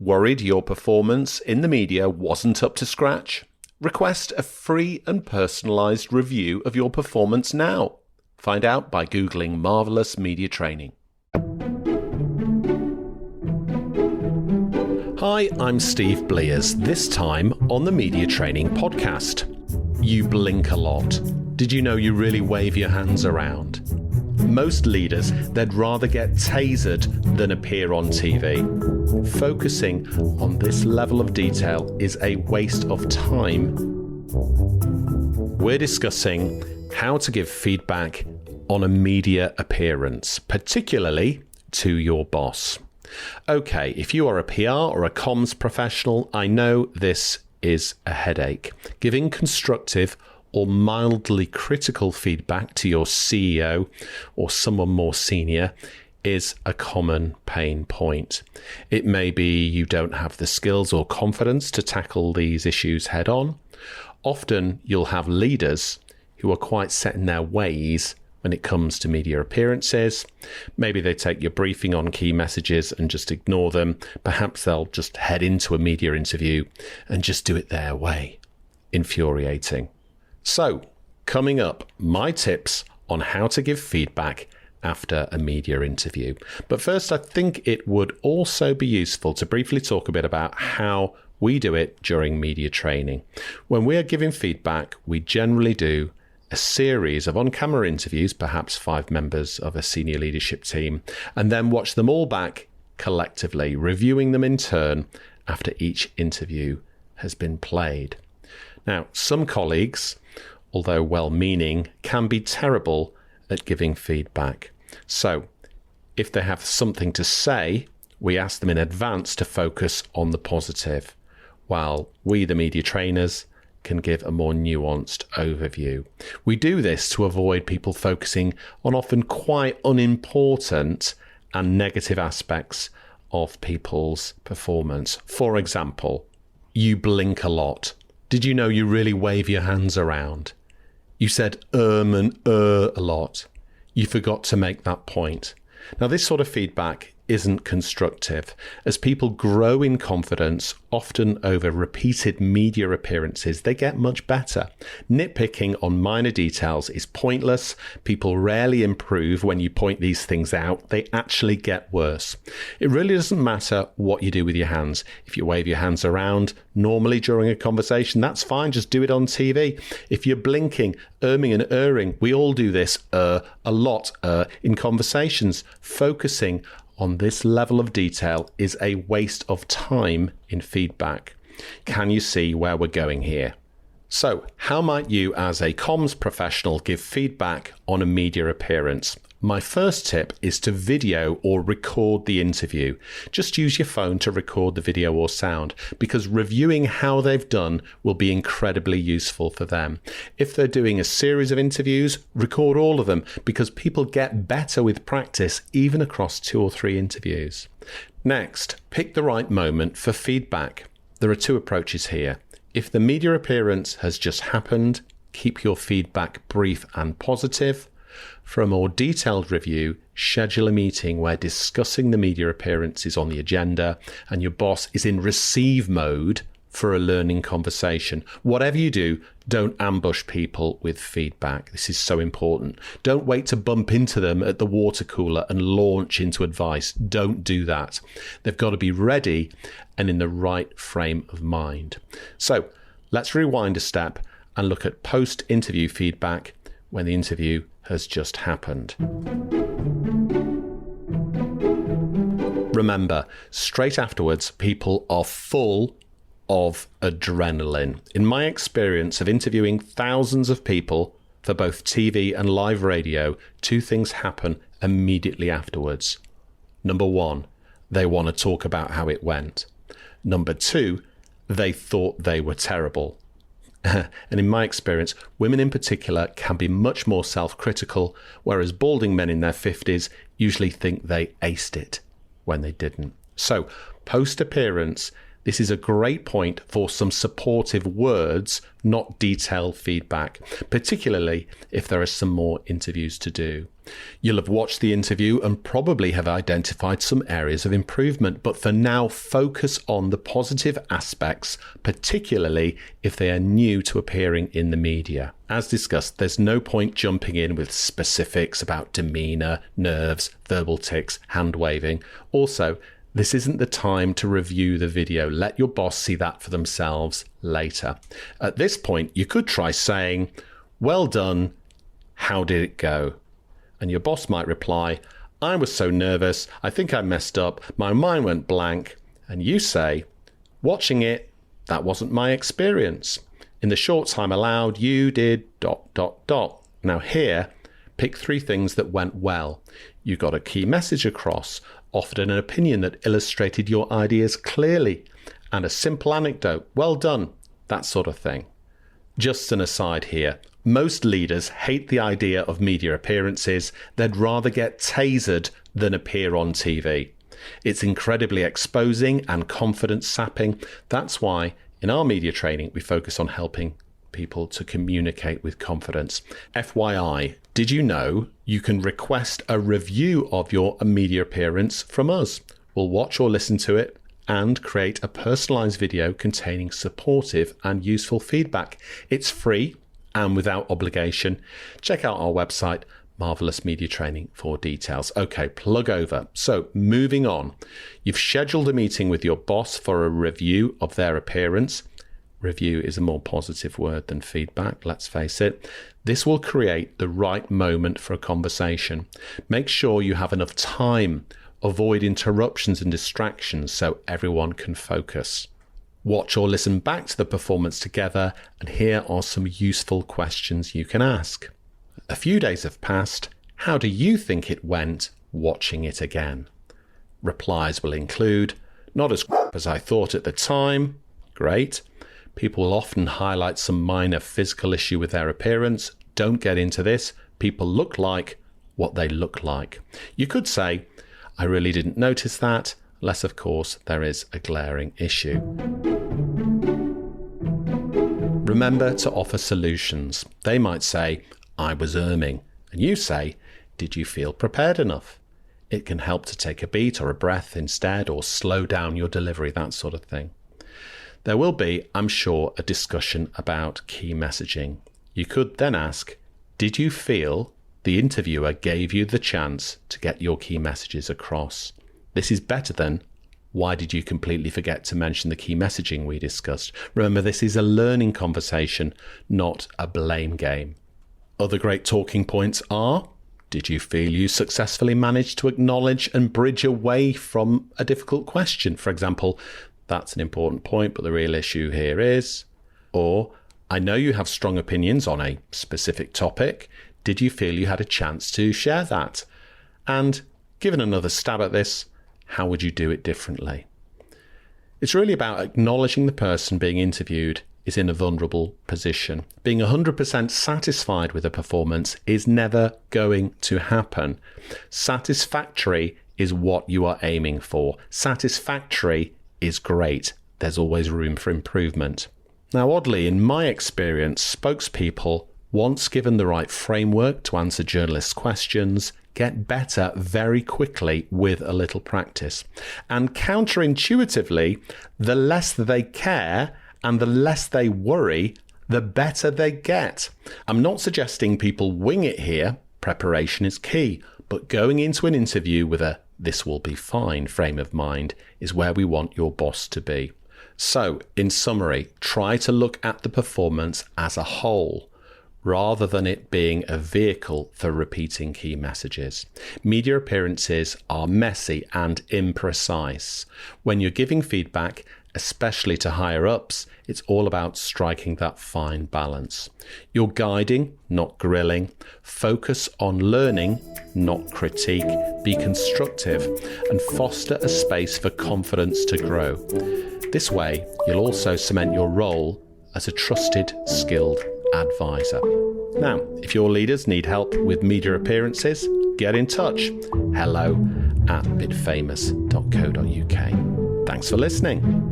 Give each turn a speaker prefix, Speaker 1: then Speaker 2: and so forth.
Speaker 1: Worried your performance in the media wasn't up to scratch? Request a free and personalised review of your performance now. Find out by Googling Marvellous Media Training. Hi, I'm Steve Blears, this time on the Media Training Podcast. You blink a lot. Did you know you really wave your hands around? Most leaders, they'd rather get tasered than appear on TV. Focusing on this level of detail is a waste of time. We're discussing how to give feedback on a media appearance, particularly to your boss. Okay, if you are a PR or a comms professional, I know this is a headache. Giving constructive or mildly critical feedback to your CEO or someone more senior is a common pain point. It may be you don't have the skills or confidence to tackle these issues head on. Often you'll have leaders who are quite set in their ways when it comes to media appearances. Maybe they take your briefing on key messages and just ignore them. Perhaps they'll just head into a media interview and just do it their way. Infuriating. So, coming up, my tips on how to give feedback after a media interview. But first, I think it would also be useful to briefly talk a bit about how we do it during media training. When we are giving feedback, we generally do a series of on-camera interviews, perhaps 5 members of a senior leadership team, and then watch them all back collectively, reviewing them in turn after each interview has been played. Now, some colleagues, although well-meaning, can be terrible at giving feedback. So, if they have something to say, we ask them in advance to focus on the positive, while we, the media trainers, can give a more nuanced overview. We do this to avoid people focusing on often quite unimportant and negative aspects of people's performance. For example, you blink a lot. Did you know you really wave your hands around? You said and a lot. You forgot to make that point. Now, this sort of feedback isn't constructive. As people grow in confidence, often over repeated media appearances, they get much better. Nitpicking on minor details is pointless. People rarely improve when you point these things out. They actually get worse. It really doesn't matter what you do with your hands. If you wave your hands around normally during a conversation, that's fine. Just do it on TV. If you're blinking, erming and erring, we all do this a lot in conversations. Focusing on this level of detail is a waste of time in feedback. Can you see where we're going here? So, how might you as a comms professional give feedback on a media appearance? My first tip is to video or record the interview. Just use your phone to record the video or sound, because reviewing how they've done will be incredibly useful for them. If they're doing a series of interviews, record all of them, because people get better with practice even across 2 or 3 interviews. Next, pick the right moment for feedback. There are 2 approaches here. If the media appearance has just happened, keep your feedback brief and positive. For a more detailed review, schedule a meeting where discussing the media appearance is on the agenda and your boss is in receive mode for a learning conversation. Whatever you do, don't ambush people with feedback. This is so important. Don't wait to bump into them at the water cooler and launch into advice. Don't do that. They've got to be ready and in the right frame of mind. So let's rewind a step and look at post-interview feedback when the interview has just happened. Remember, straight afterwards, people are full of adrenaline. In my experience of interviewing thousands of people for both TV and live radio, 2 things happen immediately afterwards. Number 1, they want to talk about how it went. Number 2, they thought they were terrible. And in my experience, women in particular can be much more self-critical, whereas balding men in their 50s usually think they aced it when they didn't. So, post-appearance, This is a great point for some supportive words, not detailed feedback, particularly if there are some more interviews to do. You'll have watched the interview and probably have identified some areas of improvement, but for now, focus on the positive aspects, particularly if they are new to appearing in the media. As discussed, there's no point jumping in with specifics about demeanour, nerves, verbal tics, hand waving. Also, this isn't the time to review the video. Let your boss see that for themselves later. At this point, you could try saying, "Well done, how did it go?" And your boss might reply, "I was so nervous, I think I messed up, my mind went blank." And you say, "Watching it, that wasn't my experience. In the short time allowed, you did ... Now here, pick 3 things that went well. You got a key message across, offered an opinion that illustrated your ideas clearly, and a simple anecdote. Well done, that sort of thing. Just an aside here. Most leaders hate the idea of media appearances. They'd rather get tasered than appear on TV. It's incredibly exposing and confidence sapping. That's why in our media training, we focus on helping people to communicate with confidence. FYI, did you know you can request a review of your media appearance from us? We'll watch or listen to it and create a personalized video containing supportive and useful feedback. It's free and without obligation. Check out our website, Marvelous Media Training, for details. Okay, plug over. So moving on, you've scheduled a meeting with your boss for a review of their appearance. Review is a more positive word than feedback, let's face it. This will create the right moment for a conversation. Make sure you have enough time. Avoid interruptions and distractions so everyone can focus. Watch or listen back to the performance together, and here are some useful questions you can ask. A few days have passed. How do you think it went watching it again? Replies will include, "Not as I thought at the time." Great. People will often highlight some minor physical issue with their appearance. Don't get into this. People look like what they look like. You could say, "I really didn't notice that," unless of course there is a glaring issue. Remember to offer solutions. They might say, "I was erming," and you say, "Did you feel prepared enough?" It can help to take a beat or a breath instead, or slow down your delivery, that sort of thing. There will be, I'm sure, a discussion about key messaging. You could then ask, did you feel the interviewer gave you the chance to get your key messages across? This is better than, why did you completely forget to mention the key messaging we discussed? Remember, this is a learning conversation, not a blame game. Other great talking points are, did you feel you successfully managed to acknowledge and bridge away from a difficult question? For example, that's an important point, but the real issue here is, or, I know you have strong opinions on a specific topic. Did you feel you had a chance to share that? And given another stab at this, how would you do it differently? It's really about acknowledging the person being interviewed is in a vulnerable position. Being 100% satisfied with a performance is never going to happen. Satisfactory is what you are aiming for. Satisfactory is great. There's always room for improvement. Now, oddly, in my experience, spokespeople, once given the right framework to answer journalists' questions, get better very quickly with a little practice. And counterintuitively, the less they care and the less they worry, the better they get. I'm not suggesting people wing it here. Preparation is key. But going into an interview with a "this will be fine" frame of mind is where we want your boss to be. So, in summary, try to look at the performance as a whole, rather than it being a vehicle for repeating key messages. Media appearances are messy and imprecise. When you're giving feedback, especially to higher ups, it's all about striking that fine balance. You're guiding, not grilling. Focus on learning, not critique. Be constructive and foster a space for confidence to grow. This way, you'll also cement your role as a trusted, skilled advisor. Now, if your leaders need help with media appearances, get in touch. hello@bitfamous.co.uk. Thanks for listening.